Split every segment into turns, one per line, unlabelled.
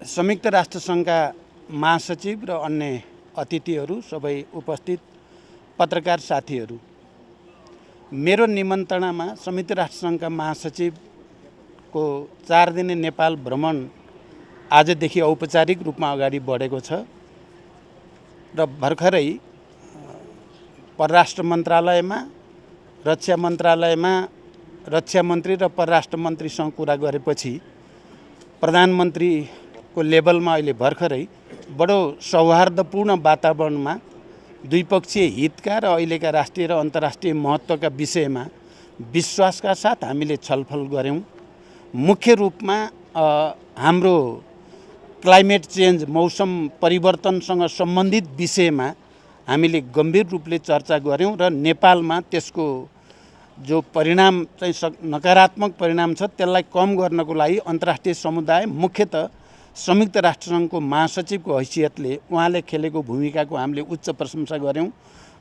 संयुक्त राष्ट्रसङ्घका महासचिव र अन्य अतिथिहरू, सबै उपस्थित पत्रकार साथीहरू, मेरो निमन्त्रणामा संयुक्त राष्ट्रसङ्घका महासचिवको 4 दिने नेपाल भ्रमण आजदेखि औपचारिक रूपमा अगाडि बढेको छ र भर्खरै परराष्ट्र मन्त्रालयमा, रक्षा मन्त्रालयमा रक्षा मन्त्री र परराष्ट्र मन्त्रीसँग कुरा गरेपछि प्रधानमन्त्रीको लेभलमा अहिले भर्खरै बडो सौहार्दपूर्ण वातावरणमा द्विपक्षीय हितका र अहिलेका राष्ट्रिय र अन्तर्राष्ट्रिय महत्त्वका विषयमा विश्वासका साथ हामीले छलफल गऱ्यौँ। मुख्य रूपमा हाम्रो क्लाइमेट चेन्ज, मौसम परिवर्तनसँग सम्बन्धित विषयमा हामीले गम्भीर रूपले चर्चा गऱ्यौँ र नेपालमा त्यसको जो परिणाम चाहिँ नकारात्मक परिणाम छ त्यसलाई कम गर्नको लागि अन्तर्राष्ट्रिय समुदाय, मुख्यतः संयुक्त राष्ट्रसङ्घको महासचिवको हैसियतले उहाँले खेलेको भूमिकाको हामीले उच्च प्रशंसा गऱ्यौँ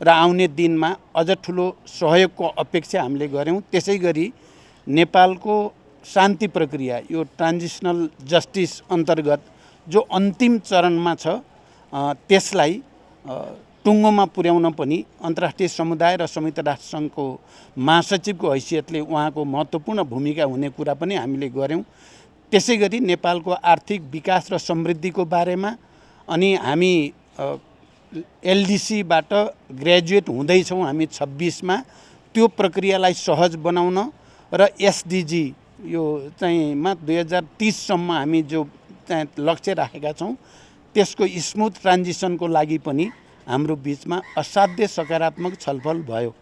र आउने दिनमा अझ ठुलो सहयोगको अपेक्षा हामीले गऱ्यौँ। त्यसै गरी नेपालको शान्ति प्रक्रिया, यो ट्रान्जिसनल जस्टिस अन्तर्गत जो अन्तिम चरणमा छ त्यसलाई टुङ्गोमा पुर्याउन पनि अन्तर्राष्ट्रिय समुदाय र संयुक्त राष्ट्रसङ्घको महासचिवको हैसियतले उहाँको महत्त्वपूर्ण भूमिका हुने कुरा पनि हामीले गऱ्यौँ। त्यसै गरी नेपालको आर्थिक विकास र समृद्धिको बारेमा अनि हामी एलडिसीबाट ग्रेजुएट हुँदैछौँ हामी 26मा, त्यो प्रक्रियालाई सहज बनाउन र एसडिजी यो चाहिँ 2030सम्म हामी जो चाहिँ लक्ष्य राखेका छौँ त्यसको स्मुथ ट्रान्जिसनको लागि पनि हाम्रो बिचमा असाध्य सकारात्मक छलफल भयो।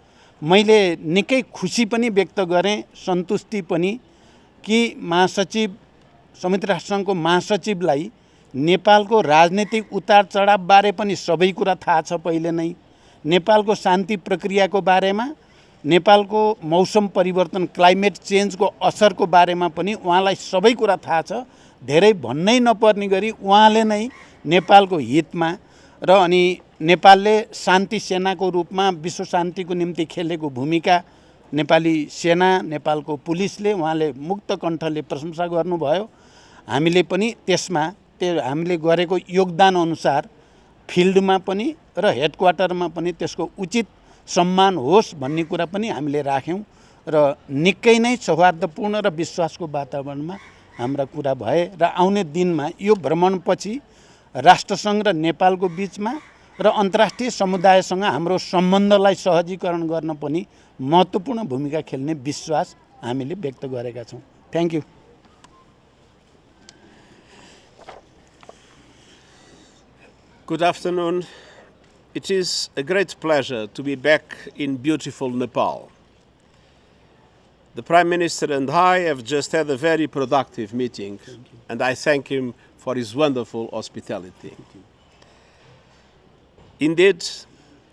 मैले निकै खुसी पनि व्यक्त गरेँ, सन्तुष्टि पनि कि महासचिव, संयुक्त राष्ट्रसङ्घको महासचिवलाई नेपालको राजनीतिक उतार चढावबारे पनि सबै कुरा थाहा छ पहिले नै, नेपालको शान्ति प्रक्रियाको बारेमा, नेपालको मौसम परिवर्तन क्लाइमेट चेन्जको असरको बारेमा पनि उहाँलाई सबै कुरा थाहा छ। धेरै भन्नै नपर्ने गरी उहाँले नै नेपालको हितमा र अनि नेपालले शान्ति सेनाको रूपमा विश्व शान्तिको निम्ति खेलेको भूमिका, नेपाली सेना, नेपालको पुलिसले उहाँले मुक्त कण्ठले प्रशंसा गर्नुभयो। हामीले पनि त्यसमा हामीले गरेको योगदान अनुसार फिल्डमा पनि र हेडक्वार्टरमा पनि त्यसको उचित सम्मान होस् भन्ने कुरा पनि हामीले राख्यौँ र निकै नै सौहार्दपूर्ण र विश्वासको वातावरणमा हाम्रा कुरा भए र आउने दिनमा यो भ्रमणपछि राष्ट्रसङ्घ र नेपालको बिचमा र अन्तर्राष्ट्रिय समुदायसँग हाम्रो सम्बन्धलाई सहजीकरण गर्न पनि महत्त्वपूर्ण भूमिका खेल्ने विश्वास हामीले व्यक्त गरेका छौँ। Thank you.
Good afternoon. It is a great pleasure to be back in beautiful Nepal. The Prime Minister and I have just had a very productive meeting, and I thank him for his wonderful hospitality. Indeed,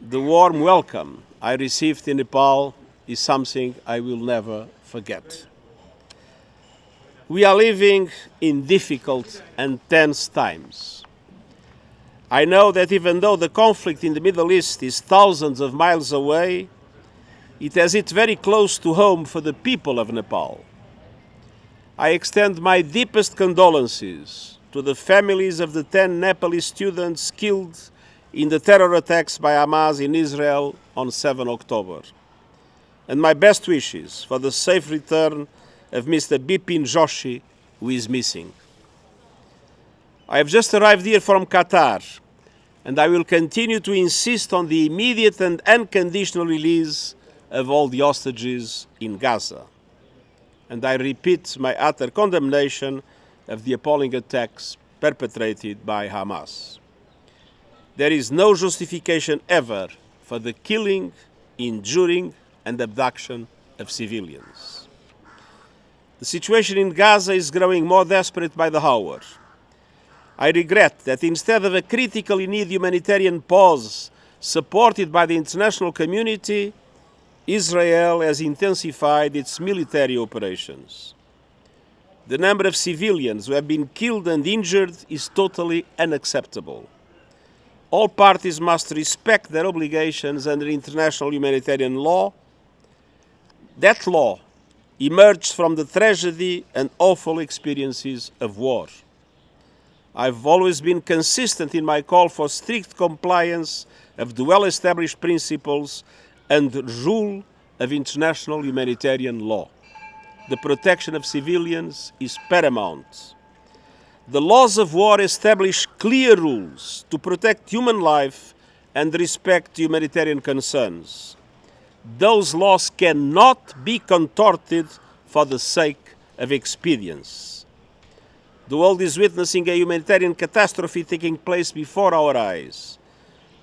the warm welcome I received in Nepal is something I will never forget. We are living in difficult and tense times. I know that even though the conflict in the Middle East is thousands of miles away, it has hit very close to home for the people of Nepal. I extend my deepest condolences to the families of the 10 Nepalese students killed in the terror attacks by Hamas in Israel on 7 October, and my best wishes for the safe return of Mr. Bipin Joshi, who is missing. I have just arrived here from Qatar, and I will continue to insist on the immediate and unconditional release of all the hostages in Gaza. And I repeat my utter condemnation of the appalling attacks perpetrated by Hamas. There is no justification ever for the killing, injuring, and abduction of civilians. The situation in Gaza is growing more desperate by the hour. I regret that instead of a critically needed humanitarian pause supported by the international community, Israel has intensified its military operations. The number of civilians who have been killed and injured is totally unacceptable. All parties must respect their obligations under international humanitarian law. That law emerged from the tragedy and awful experiences of war. I've always been consistent in my call for strict compliance of the well-established principles and rule of international humanitarian law. The protection of civilians is paramount. The laws of war establish clear rules to protect human life and respect humanitarian concerns. Those laws cannot be contorted for the sake of expedience. The world is witnessing a humanitarian catastrophe taking place before our eyes.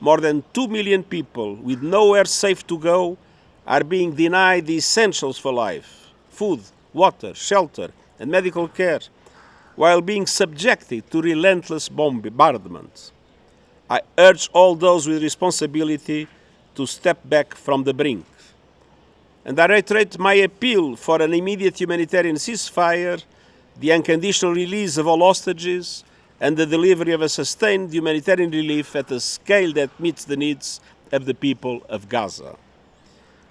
More than 2 million people with nowhere safe to go are being denied the essentials for life: food, water, shelter, and medical care, while being subjected to relentless bombardment. I urge all those with responsibility to step back from the brink. And I reiterate my appeal for an immediate humanitarian ceasefire, the unconditional release of all hostages, and the delivery of a sustained humanitarian relief at a scale that meets the needs of the people of Gaza.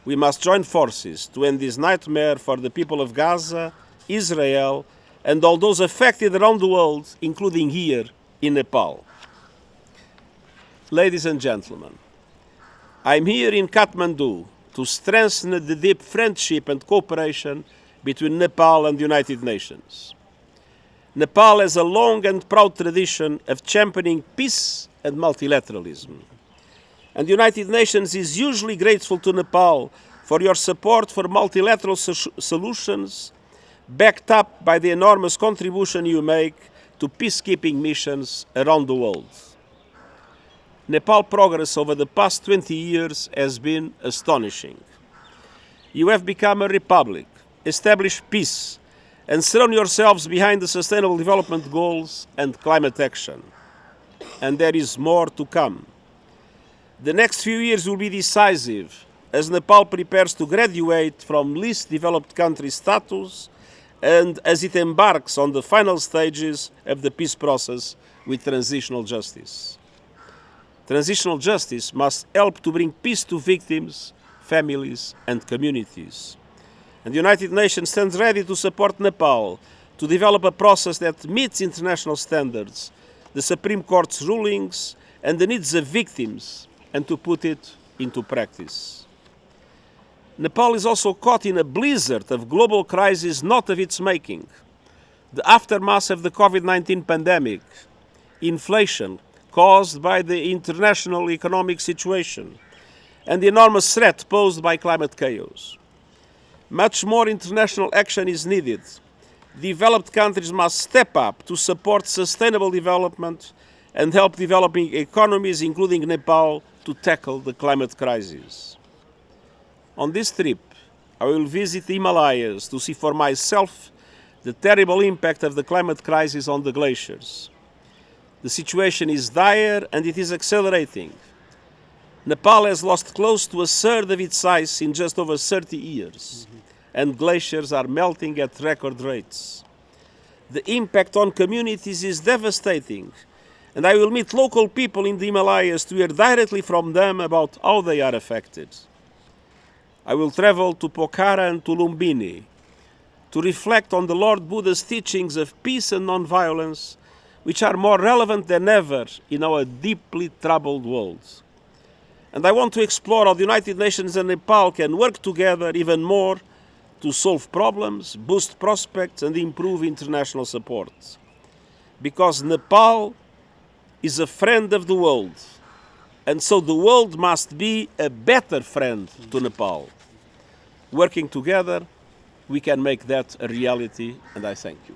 We must join forces to end this nightmare for the people of Gaza, Israel, and all those affected around the world, including here in Nepal. Ladies and gentlemen, I'm here in Kathmandu to strengthen the deep friendship and cooperation between Nepal and the United Nations. Nepal has a long and proud tradition of championing peace and multilateralism. And the United Nations is usually grateful to Nepal for your support for multilateral solutions, backed up by the enormous contribution you make to peacekeeping missions around the world. Nepal progress over the past 20 years has been astonishing. You have become a republic, established peace, and surround yourselves behind the Sustainable Development Goals and climate action. And there is more to come. The next few years will be decisive as Nepal prepares to graduate from least developed country status and as it embarks on the final stages of the peace process with transitional justice. Transitional justice must help to bring peace to victims, families, and communities. And the United Nations stands ready to support Nepal to develop a process that meets international standards, the Supreme Court's rulings, and the needs of victims, and to put it into practice. Nepal is also caught in a blizzard of global crises not of its making. The aftermath of the COVID-19 pandemic, inflation caused by the international economic situation, and the enormous threat posed by climate chaos. Much more international action is needed. Developed countries must step up to support sustainable development and help developing economies, including Nepal, to tackle the climate crisis. On this trip, I will visit the Himalayas to see for myself the terrible impact of the climate crisis on the glaciers. The situation is dire and it is accelerating. Nepal has lost close to a third of its ice in just over 30 years, and glaciers are melting at record rates. The impact on communities is devastating, and I will meet local people in the Himalayas to hear directly from them about how they are affected. I will travel to Pokhara and to Lumbini to reflect on the Lord Buddha's teachings of peace and non-violence, which are more relevant than ever in our deeply troubled world. And I want to explore how the United Nations and Nepal can work together even more to solve problems, boost prospects, and improve international support. Because Nepal is a friend of the world, and so the world must be a better friend to Nepal. Working together, we can make that a reality, and I thank you.